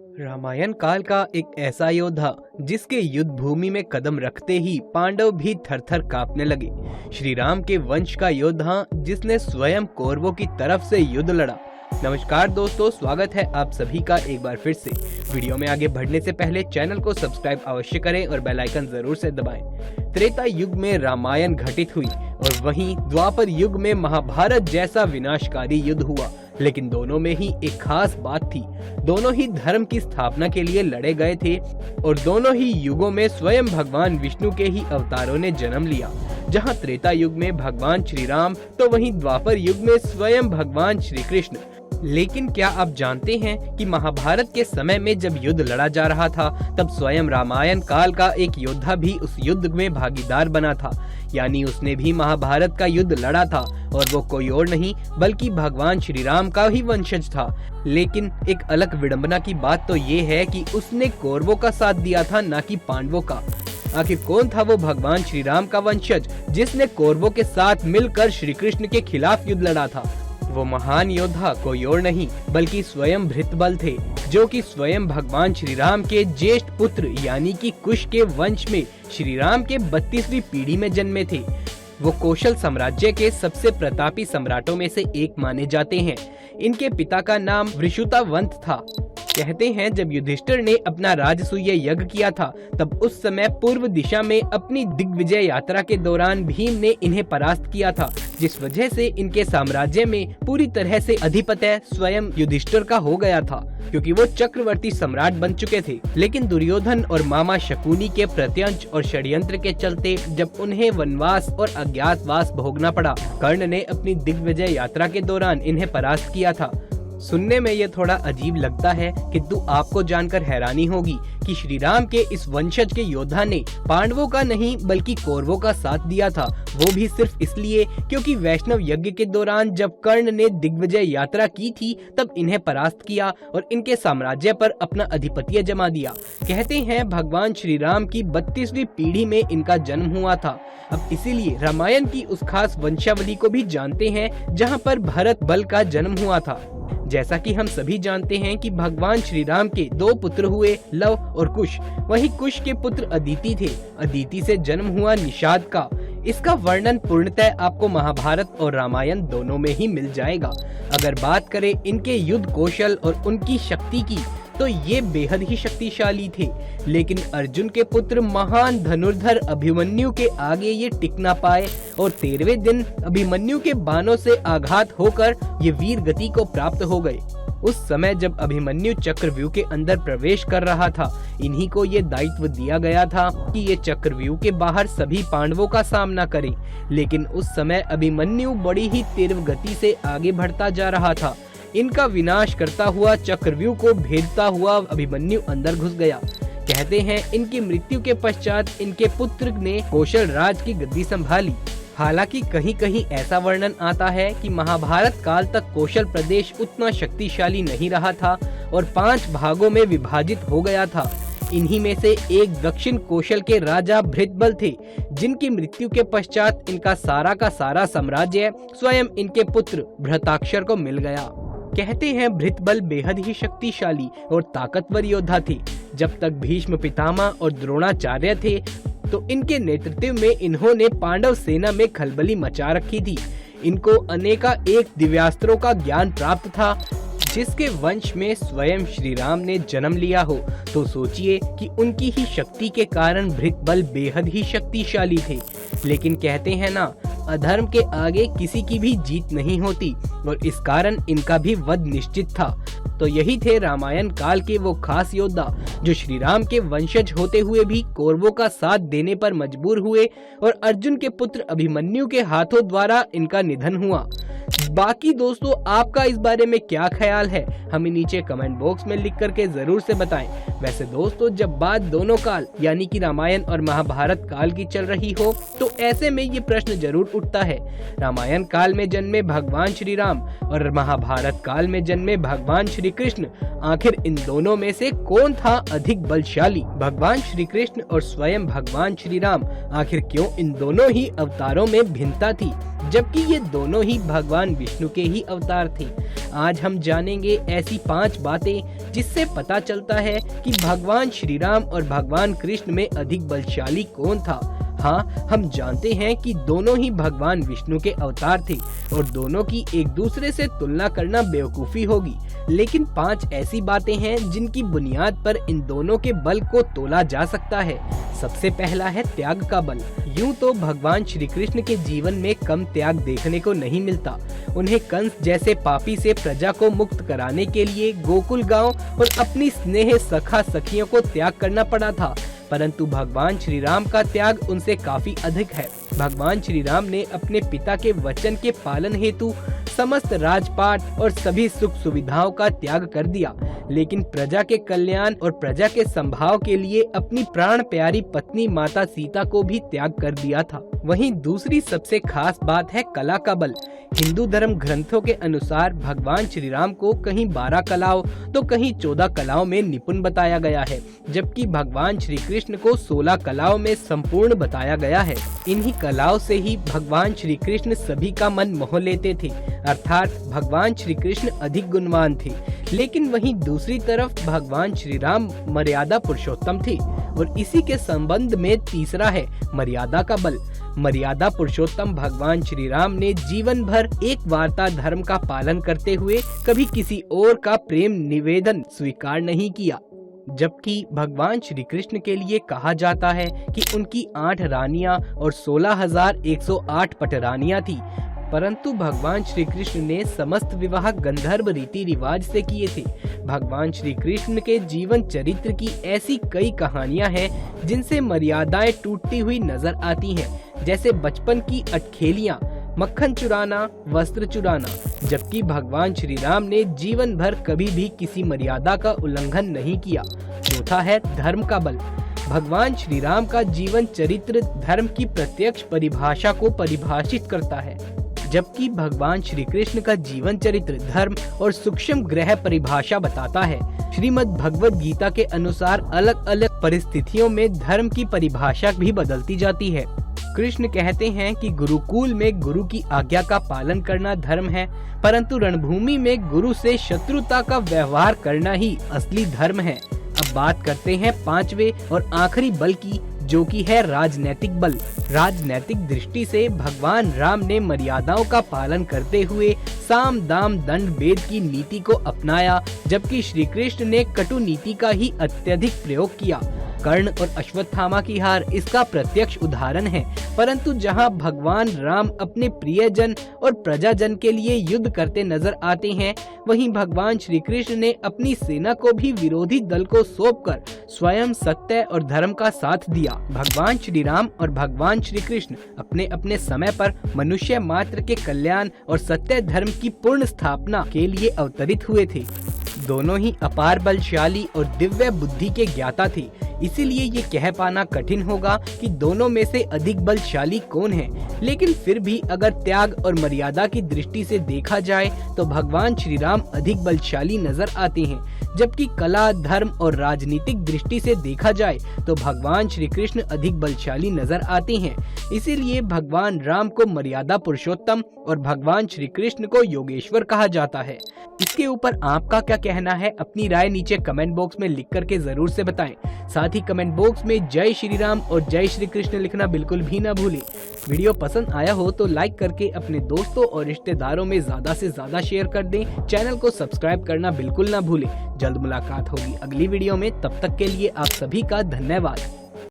रामायण काल का एक ऐसा योद्धा जिसके युद्ध भूमि में कदम रखते ही पांडव भी थर-थर कांपने लगे। श्री राम के वंश का योद्धा जिसने स्वयं कौरवों की तरफ से युद्ध लड़ा। नमस्कार दोस्तों, स्वागत है आप सभी का एक बार फिर से। वीडियो में आगे बढ़ने से पहले चैनल को सब्सक्राइब अवश्य करें और बेल आइकन जरूर से दबाएं। त्रेता युग में रामायण घटित हुई और वहीं द्वापर युग में महाभारत जैसा विनाशकारी युद्ध हुआ, लेकिन दोनों में ही एक खास बात थी। दोनों ही धर्म की स्थापना के लिए लड़े गए थे और दोनों ही युगों में स्वयं भगवान विष्णु के ही अवतारों ने जन्म लिया। जहां त्रेता युग में भगवान श्री राम तो वहीं द्वापर युग में स्वयं भगवान श्री कृष्ण। लेकिन क्या आप जानते हैं कि महाभारत के समय में जब युद्ध लड़ा जा रहा था तब स्वयं रामायण काल का एक योद्धा भी उस युद्ध में भागीदार बना था, यानी उसने भी महाभारत का युद्ध लड़ा था और वो कोई और नहीं बल्कि भगवान श्री राम का ही वंशज था। लेकिन एक अलग विडंबना की बात तो ये है कि उसने कौरवों का साथ दिया था, ना कि पांडवों का। आखिर कौन था वो भगवान श्री राम का वंशज जिसने कौरवों के साथ मिलकर श्री कृष्ण के खिलाफ युद्ध लड़ा था? वो महान योद्धा कोई और नहीं बल्कि स्वयं भृतबल थे, जो कि स्वयं भगवान श्री राम के ज्येष्ठ पुत्र यानी कि कुश के वंश में श्री राम के 32वीं पीढ़ी में जन्मे थे। वो कौशल साम्राज्य के सबसे प्रतापी सम्राटों में से एक माने जाते हैं। इनके पिता का नाम वृषुतावंत था। कहते हैं जब युधिष्ठिर ने अपना राजसूय यज्ञ किया था तब उस समय पूर्व दिशा में अपनी दिग्विजय यात्रा के दौरान भीम ने इन्हें परास्त किया था, जिस वजह से इनके साम्राज्य में पूरी तरह से अधिपत्य स्वयं युधिष्ठिर का हो गया था, क्योंकि वो चक्रवर्ती सम्राट बन चुके थे। लेकिन दुर्योधन और मामा शकुनी के प्रत्यंच और षड्यंत्र के चलते जब उन्हें वनवास और अज्ञातवास भोगना पड़ा, कर्ण ने अपनी दिग्विजय यात्रा के दौरान इन्हें परास्त किया था। सुनने में ये थोड़ा अजीब लगता है, किंतु आपको जानकर हैरानी होगी कि श्री राम के इस वंशज के योद्धा ने पांडवों का नहीं बल्कि कौरवों का साथ दिया था। वो भी सिर्फ इसलिए क्योंकि वैष्णव यज्ञ के दौरान जब कर्ण ने दिग्विजय यात्रा की थी तब इन्हें परास्त किया और इनके साम्राज्य पर अपना अधिपत्य जमा दिया। कहते हैं भगवान श्री राम की 32वीं पीढ़ी में इनका जन्म हुआ था। अब इसीलिए रामायण की उस खास वंशावली को भी जानते हैं जहाँ पर भरत बल का जन्म हुआ था। जैसा कि हम सभी जानते हैं कि भगवान श्री राम के 2 पुत्र हुए, लव और कुश। वहीं कुश के पुत्र अदिति थे। अदिति से जन्म हुआ निषाद का। इसका वर्णन पूर्णतः आपको महाभारत और रामायण दोनों में ही मिल जाएगा। अगर बात करें इनके युद्ध कौशल और उनकी शक्ति की तो ये बेहद ही शक्तिशाली थे, लेकिन अर्जुन के पुत्र महान धनुर्धर अभिमन्यु के आगे ये टिक ना पाए और 13वें दिन अभिमन्यु के बाणों से आघात होकर ये वीर गति को प्राप्त हो गए। उस समय जब अभिमन्यु चक्रव्यूह के अंदर प्रवेश कर रहा था, इन्हीं को ये दायित्व दिया गया था कि ये चक्रव्यूह के बाहर सभी पांडवों का सामना करें। लेकिन उस समय अभिमन्यु बड़ी ही तीव्र गति से आगे बढ़ता जा रहा था। इनका विनाश करता हुआ चक्रव्यूह को भेदता हुआ अभिमन्यु अंदर घुस गया। कहते हैं इनकी मृत्यु के पश्चात इनके पुत्र ने कौशल राज की गद्दी संभाली। हालांकि कहीं कहीं ऐसा वर्णन आता है कि महाभारत काल तक कौशल प्रदेश उतना शक्तिशाली नहीं रहा था और 5 भागों में विभाजित हो गया था। इन्हीं में से एक दक्षिण कौशल के राजा भृतबल थे, जिनकी मृत्यु के पश्चात इनका सारा का सारा साम्राज्य स्वयं इनके पुत्र भृताक्षर को मिल गया। कहते हैं भृतबल बेहद ही शक्तिशाली और ताकतवर योद्धा थे। जब तक भीष्म पितामह और द्रोणाचार्य थे तो इनके नेतृत्व में इन्होंने पांडव सेना में खलबली मचा रखी थी। इनको अनेका एक दिव्यास्त्रों का ज्ञान प्राप्त था। जिसके वंश में स्वयं श्री राम ने जन्म लिया हो तो सोचिए कि उनकी ही शक्ति के कारण भृतबल बेहद ही शक्तिशाली थे। लेकिन कहते हैं ना, अधर्म के आगे किसी की भी जीत नहीं होती और इस कारण इनका भी वध निश्चित था। तो यही थे रामायण काल के वो खास योद्धा जो श्री राम के वंशज होते हुए भी कौरवों का साथ देने पर मजबूर हुए और अर्जुन के पुत्र अभिमन्यु के हाथों द्वारा इनका निधन हुआ। बाकी दोस्तों आपका इस बारे में क्या ख्याल है, हमें नीचे कमेंट बॉक्स में लिख करके जरूर से बताएं। वैसे दोस्तों जब बात दोनों काल यानी कि रामायण और महाभारत काल की चल रही हो तो ऐसे में ये प्रश्न जरूर उठता है, रामायण काल में जन्मे भगवान श्री राम और महाभारत काल में जन्मे भगवान श्री कृष्ण, आखिर इन दोनों में से कौन था अधिक बलशाली? भगवान श्री कृष्ण और स्वयं भगवान श्री राम, आखिर क्यों इन दोनों ही अवतारों में भिन्नता थी? जबकि ये दोनों ही भगवान विष्णु के ही अवतार थे। आज हम जानेंगे ऐसी 5 बातें जिससे पता चलता है कि भगवान श्री राम और भगवान कृष्ण में अधिक बलशाली कौन था। हाँ, हम जानते हैं कि दोनों ही भगवान विष्णु के अवतार थे और दोनों की एक दूसरे से तुलना करना बेवकूफ़ी होगी, लेकिन 5 ऐसी बातें हैं जिनकी बुनियाद पर इन दोनों के बल को तोला जा सकता है। सबसे पहला है त्याग का बल। यूं तो भगवान श्री कृष्ण के जीवन में कम त्याग देखने को नहीं मिलता। उन्हें कंस जैसे पापी से प्रजा को मुक्त कराने के लिए गोकुल गांव और अपनी स्नेह सखा सखियों को त्याग करना पड़ा था, परंतु भगवान श्री राम का त्याग उनसे काफी अधिक है। भगवान श्री राम ने अपने पिता के वचन के पालन हेतु समस्त राजपाट और सभी सुख सुविधाओं का त्याग कर दिया, लेकिन प्रजा के कल्याण और प्रजा के संभाव के लिए अपनी प्राण प्यारी पत्नी माता सीता को भी त्याग कर दिया था। वहीं दूसरी सबसे खास बात है कला का बल। हिंदू धर्म ग्रंथों के अनुसार भगवान श्री राम को कहीं 12 कलाओं तो कहीं 14 कलाओं में निपुण बताया गया है, जबकि भगवान श्री कृष्ण को 16 कलाओं में संपूर्ण बताया गया है। इन्हीं कलाओं से ही भगवान श्री कृष्ण सभी का मन मोह लेते थे, अर्थात भगवान श्री कृष्ण अधिक गुणवान थे। लेकिन वहीं दूसरी तरफ भगवान श्री राम मर्यादा पुरुषोत्तम थे और इसी के संबंध में तीसरा है मर्यादा का बल। मर्यादा पुरुषोत्तम भगवान श्री राम ने जीवन भर एक वार्ता धर्म का पालन करते हुए कभी किसी और का प्रेम निवेदन स्वीकार नहीं किया, जबकि भगवान श्री कृष्ण के लिए कहा जाता है कि उनकी 8 रानियां और 16,108 पटरानियां थी, परंतु भगवान श्री कृष्ण ने समस्त विवाह गंधर्व रीति रिवाज से किए थे। भगवान श्री कृष्ण के जीवन चरित्र की ऐसी कई कहानियां हैं जिनसे मर्यादाएं टूटती हुई नजर आती हैं, जैसे बचपन की अटखेलियां, मक्खन चुराना, वस्त्र चुराना, जबकि भगवान श्री राम ने जीवन भर कभी भी किसी मर्यादा का उल्लंघन नहीं किया। चौथा है धर्म का बल। भगवान श्री राम का जीवन चरित्र धर्म की प्रत्यक्ष परिभाषा को परिभाषित करता है, जबकि भगवान श्री कृष्ण का जीवन चरित्र धर्म और सूक्ष्म ग्रह परिभाषा बताता है। श्रीमद् भगवद गीता के अनुसार अलग अलग परिस्थितियों में धर्म की परिभाषा भी बदलती जाती है। कृष्ण कहते हैं कि गुरुकुल में गुरु की आज्ञा का पालन करना धर्म है, परंतु रणभूमि में गुरु से शत्रुता का व्यवहार करना ही असली धर्म है। अब बात करते हैं 5वें और आखिरी बल की, जो कि है राजनैतिक बल। राजनैतिक दृष्टि से भगवान राम ने मर्यादाओं का पालन करते हुए साम दाम दंड भेद की नीति को अपनाया, जबकि श्री कृष्ण ने कटु नीति का ही अत्यधिक प्रयोग किया। कर्ण और अश्वत्थामा की हार इसका प्रत्यक्ष उदाहरण है, परंतु जहां भगवान राम अपने प्रियजन और प्रजाजन के लिए युद्ध करते नजर आते हैं, वहीं भगवान श्री कृष्ण ने अपनी सेना को भी विरोधी दल को सौंपकर स्वयं सत्य और धर्म का साथ दिया। भगवान श्री राम और भगवान श्री कृष्ण अपने अपने समय पर मनुष्य मात्र के कल्याण और सत्य धर्म की पूर्ण स्थापना के लिए अवतरित हुए थे। दोनों ही अपार बलशाली और दिव्य बुद्धि के ज्ञाता थे, इसीलिए ये कह पाना कठिन होगा कि दोनों में से अधिक बलशाली कौन है। लेकिन फिर भी अगर त्याग और मर्यादा की दृष्टि से देखा जाए तो भगवान श्री राम अधिक बलशाली नजर आते हैं, जबकि कला, धर्म और राजनीतिक दृष्टि से देखा जाए तो भगवान श्री कृष्ण अधिक बलशाली नजर आते हैं। इसीलिए भगवान राम को मर्यादा पुरुषोत्तम और भगवान श्री कृष्ण को योगेश्वर कहा जाता है। इसके ऊपर आपका क्या कहना है? अपनी राय नीचे कमेंट बॉक्स में लिख करके जरूर से बताएं। साथ ही कमेंट बॉक्स में जय श्री राम और जय श्री कृष्ण लिखना बिल्कुल भी ना भूलें। वीडियो पसंद आया हो तो लाइक करके अपने दोस्तों और रिश्तेदारों में ज्यादा से ज्यादा शेयर कर दें। चैनल को सब्सक्राइब करना बिल्कुल ना भूलें। जल्द मुलाकात होगी अगली वीडियो में, तब तक के लिए आप सभी का धन्यवाद।